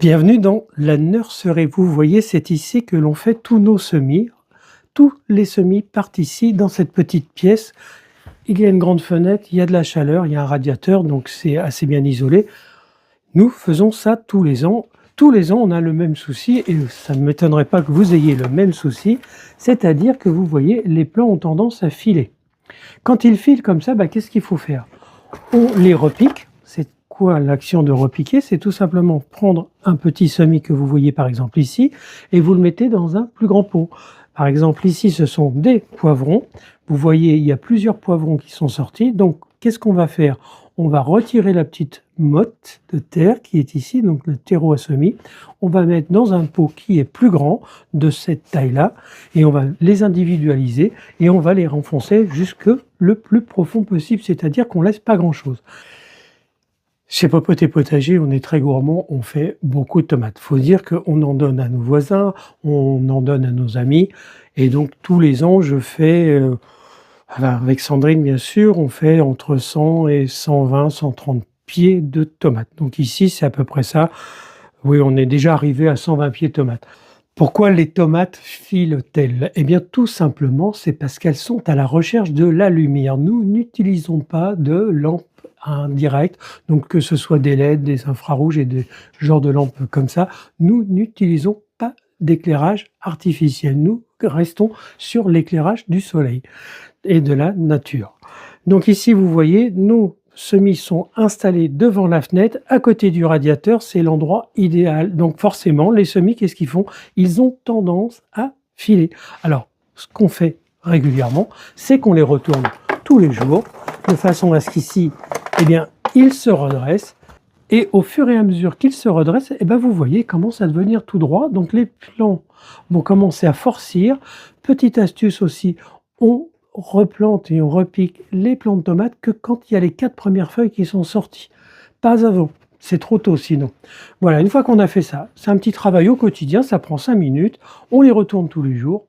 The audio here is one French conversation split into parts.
Bienvenue dans la nurserie. Vous voyez, c'est ici que l'on fait tous nos semis. Tous les semis partent ici, dans cette petite pièce. Il y a une grande fenêtre, il y a de la chaleur, il y a un radiateur, donc c'est assez bien isolé. Nous faisons ça tous les ans. Tous les ans, on a le même souci, et ça ne m'étonnerait pas que vous ayez le même souci, c'est-à-dire que vous voyez, les plants ont tendance à filer. Quand ils filent comme ça, qu'est-ce qu'il faut faire? On les repique. C'est quoi l'action de repiquer? C'est tout simplement prendre un petit semis que vous voyez par exemple ici, et vous le mettez dans un plus grand pot. Par exemple ici, ce sont des poivrons. Vous voyez, il y a plusieurs poivrons qui sont sortis. Donc, qu'est-ce qu'on va faire? On va retirer la petite motte de terre qui est ici, donc le terreau à semis. On va mettre dans un pot qui est plus grand, de cette taille-là, et on va les individualiser et on va les renfoncer jusque le plus profond possible, c'est-à-dire qu'on ne laisse pas grand-chose. Chez Popote Potager, on est très gourmand, on fait beaucoup de tomates. Il faut dire qu'on en donne à nos voisins, on en donne à nos amis, et donc tous les ans, je fais... avec Sandrine, bien sûr, on fait entre 100 et 120, 130 pieds de tomates. Donc ici, c'est à peu près ça. Oui, on est déjà arrivé à 120 pieds de tomates. Pourquoi les tomates filent-elles? Eh bien, tout simplement, c'est parce qu'elles sont à la recherche de la lumière. Nous n'utilisons pas de lampes indirectes, donc que ce soit des LED, des infrarouges et des genres de lampes comme ça. Nous n'utilisons pas d'éclairage artificiel. Nous restons sur l'éclairage du soleil et de la nature. Donc ici, vous voyez, nos semis sont installés devant la fenêtre, à côté du radiateur, c'est l'endroit idéal. Donc forcément, les semis, qu'est-ce qu'ils font? Ils ont tendance à filer. Alors, ce qu'on fait régulièrement, c'est qu'on les retourne tous les jours, de façon à ce qu'ici, eh bien, ils se redressent. Et au fur et à mesure qu'ils se redressent, vous voyez, commence à devenir tout droit. Donc les plants vont commencer à forcir. Petite astuce aussi, on replante et on repique les plants de tomates que quand il y a les 4 premières feuilles qui sont sorties. Pas avant, c'est trop tôt sinon. Voilà, une fois qu'on a fait ça, c'est un petit travail au quotidien, ça prend 5 minutes, on les retourne tous les jours,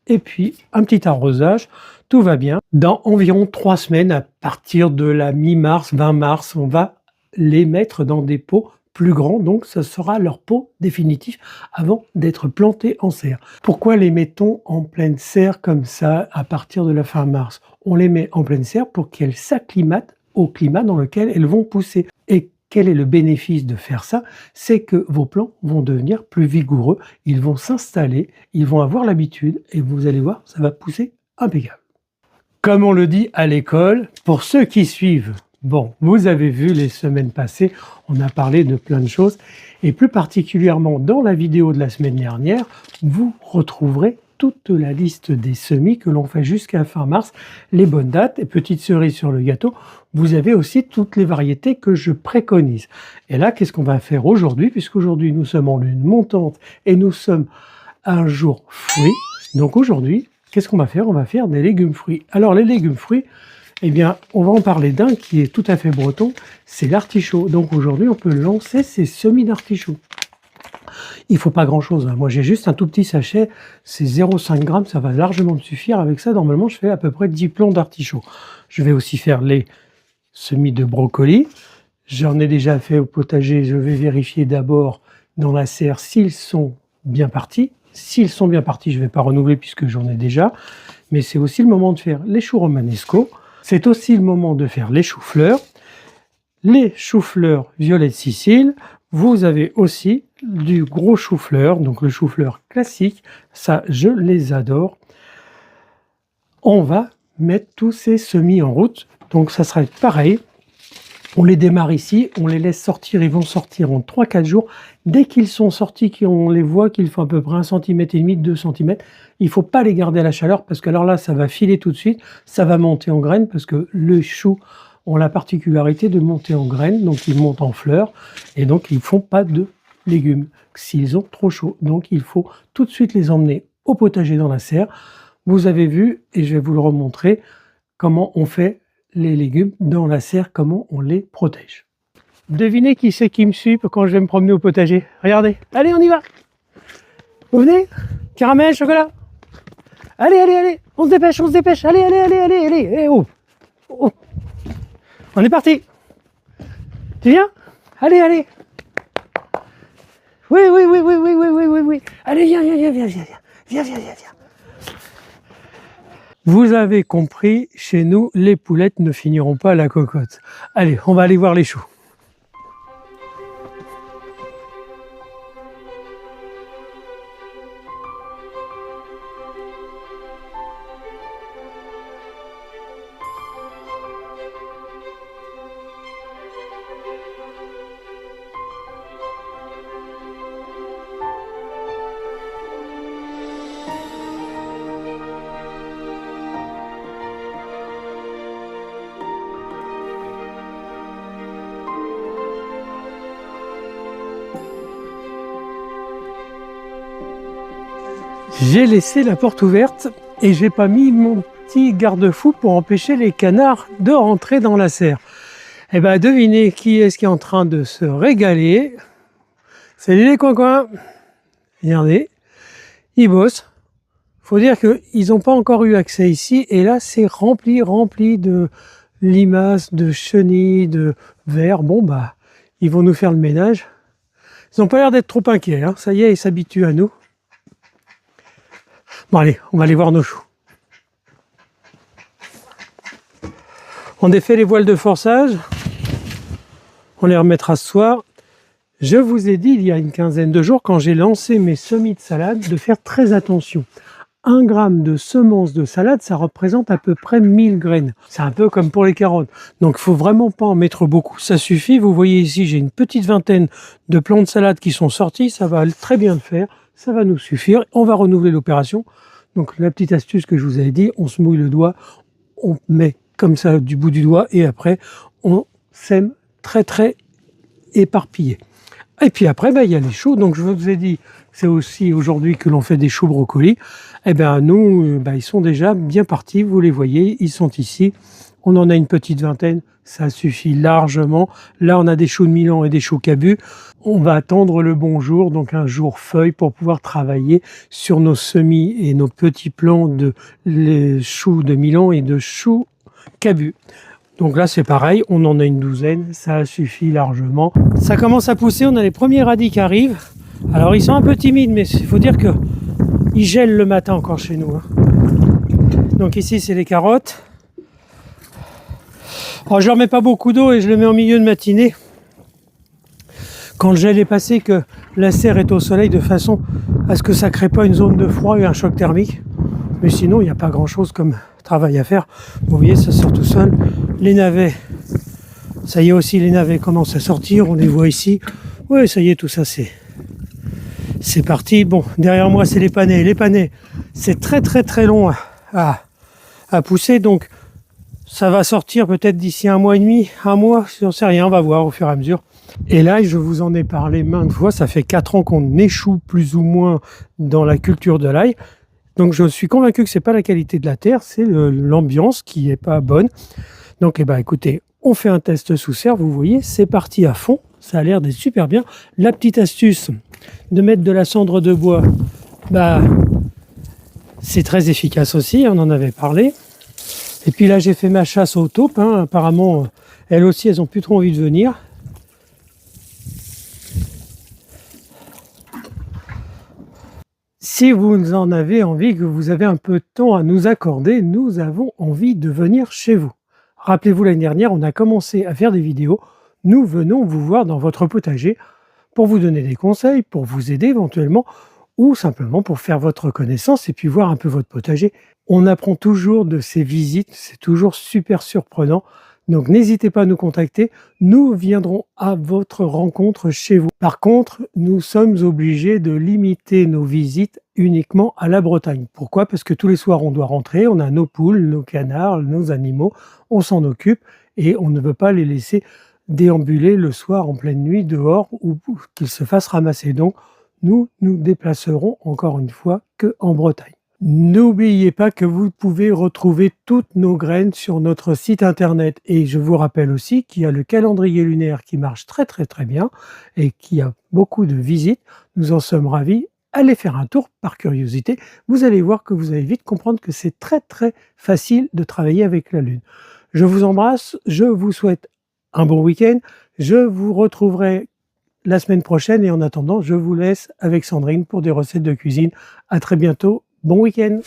et puis un petit arrosage, tout va bien. Dans environ 3 semaines, à partir de la mi-mars, 20 mars, on va les mettre dans des pots plus grands, donc ce sera leur pot définitif avant d'être plantés en serre. Pourquoi les mettons en pleine serre comme ça à partir de la fin mars? On les met en pleine serre pour qu'elles s'acclimatent au climat dans lequel elles vont pousser. Et quel est le bénéfice de faire ça? C'est que vos plants vont devenir plus vigoureux, ils vont s'installer, ils vont avoir l'habitude et vous allez voir, ça va pousser impeccable. Comme on le dit à l'école, pour ceux qui suivent, bon, vous avez vu les semaines passées, on a parlé de plein de choses, et plus particulièrement dans la vidéo de la semaine dernière, vous retrouverez toute la liste des semis que l'on fait jusqu'à fin mars, les bonnes dates, et petite cerise sur le gâteau, vous avez aussi toutes les variétés que je préconise. Et là, qu'est-ce qu'on va faire aujourd'hui? Puisqu'aujourd'hui, nous sommes en lune montante et nous sommes un jour fruit. Donc aujourd'hui, qu'est-ce qu'on va faire? On va faire des légumes fruits. Alors les légumes fruits, eh bien, on va en parler d'un qui est tout à fait breton, c'est l'artichaut. Donc aujourd'hui, on peut lancer ces semis d'artichaut. Il ne faut pas grand-chose. Moi, j'ai juste un tout petit sachet, c'est 0,5 g, ça va largement me suffire. Avec ça, normalement, je fais à peu près 10 plants d'artichaut. Je vais aussi faire les semis de brocoli. J'en ai déjà fait au potager. Je vais vérifier d'abord dans la serre s'ils sont bien partis. S'ils sont bien partis, je ne vais pas renouveler puisque j'en ai déjà. Mais c'est aussi le moment de faire les choux romanesco. C'est aussi le moment de faire les choux-fleurs. Les choux-fleurs violet de Sicile. Vous avez aussi du gros chou-fleur, donc le chou-fleur classique. Ça, je les adore. On va mettre tous ces semis en route. Donc ça sera pareil. On les démarre ici, on les laisse sortir. Ils vont sortir en 3-4 jours. Dès qu'ils sont sortis, qu'on les voit qu'ils font à peu près 1,5 cm, 2 cm, il ne faut pas les garder à la chaleur parce que alors là, ça va filer tout de suite. Ça va monter en graines parce que le chou ont la particularité de monter en graines. Donc, ils montent en fleurs et donc, ils ne font pas de légumes s'ils ont trop chaud. Donc, il faut tout de suite les emmener au potager dans la serre. Vous avez vu, et je vais vous le remontrer, comment on fait les légumes dans la serre, comment on les protège. Devinez qui c'est qui me suit quand je vais me promener au potager. Regardez. Allez, on y va. Vous venez? Caramel, chocolat. Allez, allez, allez. On se dépêche, on se dépêche. Allez, allez, allez, allez, allez. Eh, oh. Oh. On est parti. Tu viens? Allez, allez. Oui, oui, oui, oui, oui, oui, oui, oui, oui. Allez, viens, viens, viens, viens, viens, viens, viens, viens, viens, viens. Vous avez compris, chez nous, les poulettes ne finiront pas à la cocotte. Allez, on va aller voir les choux. J'ai laissé la porte ouverte et j'ai pas mis mon petit garde-fou pour empêcher les canards de rentrer dans la serre. Eh ben, devinez qui est-ce qui est en train de se régaler. Salut les coins-coins. Regardez, ils bossent. Faut dire qu'ils n'ont pas encore eu accès ici et là c'est rempli de limaces, de chenilles, de vers. Bon bah, ils vont nous faire le ménage. Ils n'ont pas l'air d'être trop inquiets, hein. Ça y est, ils s'habituent à nous. Bon allez, on va aller voir nos choux. On défait les voiles de forçage. On les remettra ce soir. Je vous ai dit il y a une quinzaine de jours, quand j'ai lancé mes semis de salade, de faire très attention. 1 gramme de semences de salade, ça représente à peu près 1000 graines. C'est un peu comme pour les carottes. Donc il faut vraiment pas en mettre beaucoup. Ça suffit. Vous voyez ici, j'ai une petite vingtaine de plants de salade qui sont sortis. Ça va très bien le faire. Ça va nous suffire. On va renouveler l'opération. Donc la petite astuce que je vous avais dit, on se mouille le doigt, on met comme ça du bout du doigt et après on sème très éparpillé. Et puis après, il y a les choux. Donc je vous ai dit, c'est aussi aujourd'hui que l'on fait des choux brocolis. Eh bien nous, ils sont déjà bien partis. Vous les voyez, ils sont ici. On en a une petite vingtaine, ça suffit largement. Là, on a des choux de Milan et des choux Cabu. On va attendre le bon jour, donc un jour feuille, pour pouvoir travailler sur nos semis et nos petits plants de les choux de Milan et de choux Cabu. Donc là, c'est pareil, on en a une douzaine, ça suffit largement. Ça commence à pousser, on a les premiers radis qui arrivent. Alors, ils sont un peu timides, mais il faut dire qu'ils gèlent le matin encore chez nous, hein. Donc ici, c'est les carottes. Alors, je leur mets pas beaucoup d'eau et je les mets en milieu de matinée. Quand le gel est passé, que la serre est au soleil, de façon à ce que ça ne crée pas une zone de froid et un choc thermique. Mais sinon, il n'y a pas grand-chose comme travail à faire. Vous voyez, ça sort tout seul. Les navets, ça y est aussi, les navets commencent à sortir. On les voit ici. Oui, ça y est, tout ça, c'est parti. Bon, derrière moi, c'est les panais. Les panais, c'est très long à pousser. Donc, ça va sortir peut-être d'ici 1 mois et demi, 1 mois, j'en sais rien, on va voir au fur et à mesure. Et là, je vous en ai parlé maintes fois, ça fait 4 ans qu'on échoue plus ou moins dans la culture de l'ail. Donc je suis convaincu que c'est pas la qualité de la terre, c'est l'ambiance qui est pas bonne. Donc écoutez, on fait un test sous serre, vous voyez, c'est parti à fond, ça a l'air d'être super bien. La petite astuce de mettre de la cendre de bois, c'est très efficace aussi, on en avait parlé. Et puis là, j'ai fait ma chasse aux taupes, hein. Apparemment, elles aussi, elles n'ont plus trop envie de venir. Si vous en avez envie, que vous avez un peu de temps à nous accorder, nous avons envie de venir chez vous. Rappelez-vous, l'année dernière, on a commencé à faire des vidéos. Nous venons vous voir dans votre potager pour vous donner des conseils, pour vous aider éventuellement, ou simplement pour faire votre connaissance et puis voir un peu votre potager. On apprend toujours de ces visites, c'est toujours super surprenant. Donc n'hésitez pas à nous contacter, nous viendrons à votre rencontre chez vous. Par contre, nous sommes obligés de limiter nos visites uniquement à la Bretagne. Pourquoi? Parce que tous les soirs on doit rentrer, on a nos poules, nos canards, nos animaux, on s'en occupe et on ne veut pas les laisser déambuler le soir en pleine nuit dehors ou qu'ils se fassent ramasser. Donc nous nous déplacerons encore une fois qu'en Bretagne. N'oubliez pas que vous pouvez retrouver toutes nos graines sur notre site internet et je vous rappelle aussi qu'il y a le calendrier lunaire qui marche très bien et qui a beaucoup de visites. Nous en sommes ravis. Allez faire un tour par curiosité. Vous allez voir que vous allez vite comprendre que c'est très facile de travailler avec la Lune. Je vous embrasse, je vous souhaite un bon week-end. Je vous retrouverai la semaine prochaine et en attendant, je vous laisse avec Sandrine pour des recettes de cuisine. À très bientôt. Bon week-end!